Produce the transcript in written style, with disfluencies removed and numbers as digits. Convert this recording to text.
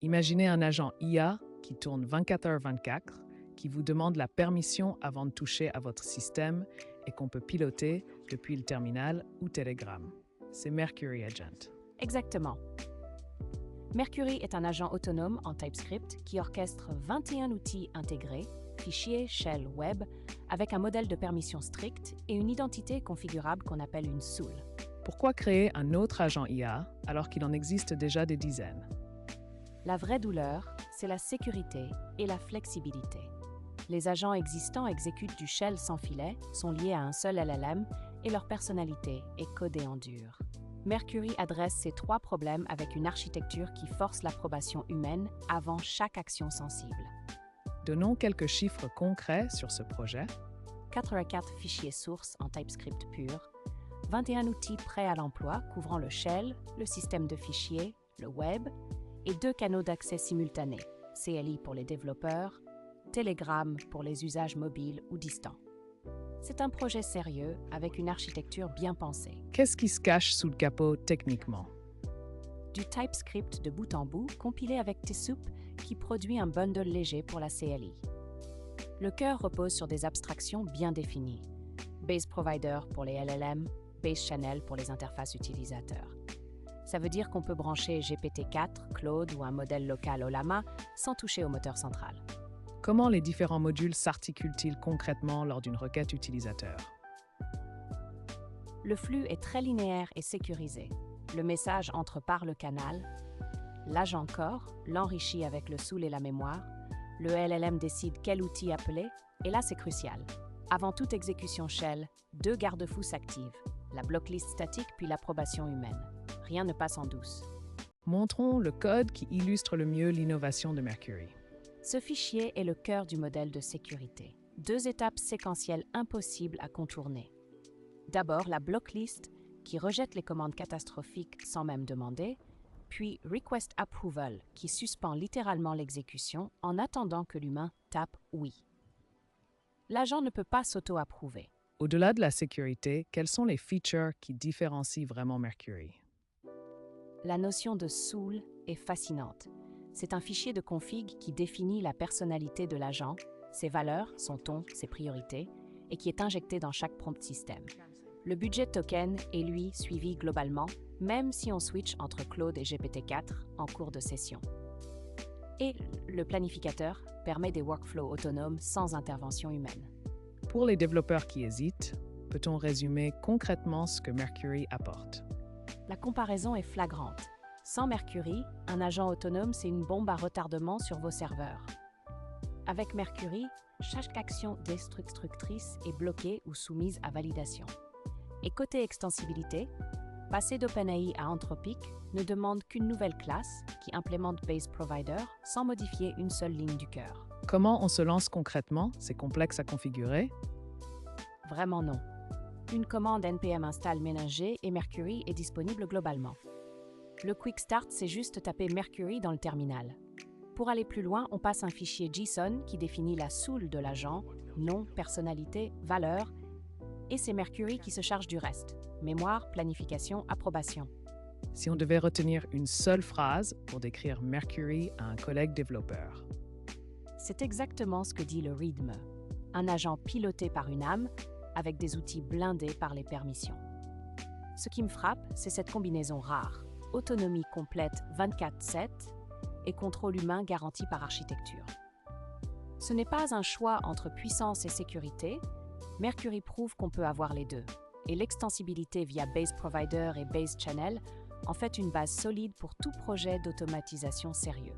Imaginez un agent IA qui tourne 24h/24, qui vous demande la permission avant de toucher à votre système et qu'on peut piloter depuis le terminal ou Telegram. C'est Mercury Agent. Exactement. Mercury est un agent autonome en TypeScript qui orchestre 21 outils intégrés, fichiers, shell, web, avec un modèle de permission strict et une identité configurable qu'on appelle une SOOL. Pourquoi créer un autre agent IA alors qu'il en existe déjà des dizaines? La vraie douleur, c'est la sécurité et la flexibilité. Les agents existants exécutent du shell sans filet, sont liés à un seul LLM et leur personnalité est codée en dur. Mercury adresse ces trois problèmes avec une architecture qui force l'approbation humaine avant chaque action sensible. Donnons quelques chiffres concrets sur ce projet. 84 fichiers sources en TypeScript pur, 21 outils prêts à l'emploi couvrant le shell, le système de fichiers, le web et 2 canaux d'accès simultanés, CLI pour les développeurs, Telegram pour les usages mobiles ou distants. C'est un projet sérieux avec une architecture bien pensée. Qu'est-ce qui se cache sous le capot techniquement? Du TypeScript de bout en bout compilé avec Tsoup qui produit un bundle léger pour la CLI. Le cœur repose sur des abstractions bien définies. Base Provider pour les LLM, Base Channel pour les interfaces utilisateurs. Ça veut dire qu'on peut brancher GPT-4, Claude ou un modèle local Ollama sans toucher au moteur central. Comment les différents modules s'articulent-ils concrètement lors d'une requête utilisateur? Le flux est très linéaire et sécurisé. Le message entre par le canal, l'agent core l'enrichit avec le SOOL et la mémoire, le LLM décide quel outil appeler, et là c'est crucial. Avant toute exécution shell, 2 garde-fous s'activent, la blocklist statique puis l'approbation humaine. Rien ne passe en douce. Montrons le code qui illustre le mieux l'innovation de Mercury. Ce fichier est le cœur du modèle de sécurité. 2 étapes séquentielles impossibles à contourner. D'abord, la blocklist, qui rejette les commandes catastrophiques sans même demander, puis Request Approval, qui suspend littéralement l'exécution en attendant que l'humain tape « Oui ». L'agent ne peut pas s'auto-approuver. Au-delà de la sécurité, quels sont les features qui différencient vraiment Mercury? La notion de SOOL est fascinante. C'est un fichier de config qui définit la personnalité de l'agent, ses valeurs, son ton, ses priorités, et qui est injecté dans chaque prompt système. Le budget token est, lui, suivi globalement, même si on switch entre Claude et GPT-4 en cours de session. Et le planificateur permet des workflows autonomes sans intervention humaine. Pour les développeurs qui hésitent, peut-on résumer concrètement ce que Mercury apporte? La comparaison est flagrante. Sans Mercury, un agent autonome, c'est une bombe à retardement sur vos serveurs. Avec Mercury, chaque action destructrice est bloquée ou soumise à validation. Et côté extensibilité, passer d'OpenAI à Anthropic ne demande qu'une nouvelle classe qui implémente Base Provider sans modifier une seule ligne du cœur. Comment on se lance concrètement? C'est complexe à configurer? Vraiment non. Une commande npm install ménager et Mercury est disponible globalement. Le Quick Start, c'est juste taper Mercury dans le terminal. Pour aller plus loin, on passe un fichier JSON qui définit la SOOL de l'agent, nom, personnalité, valeur, et c'est Mercury qui se charge du reste. Mémoire, planification, approbation. Si on devait retenir une seule phrase pour décrire Mercury à un collègue développeur. C'est exactement ce que dit le README. Un agent piloté par une âme, avec des outils blindés par les permissions. Ce qui me frappe, c'est cette combinaison rare. Autonomie complète 24/7 et contrôle humain garanti par architecture. Ce n'est pas un choix entre puissance et sécurité. Mercury prouve qu'on peut avoir les deux. Et l'extensibilité via Base Provider et Base Channel en fait une base solide pour tout projet d'automatisation sérieux.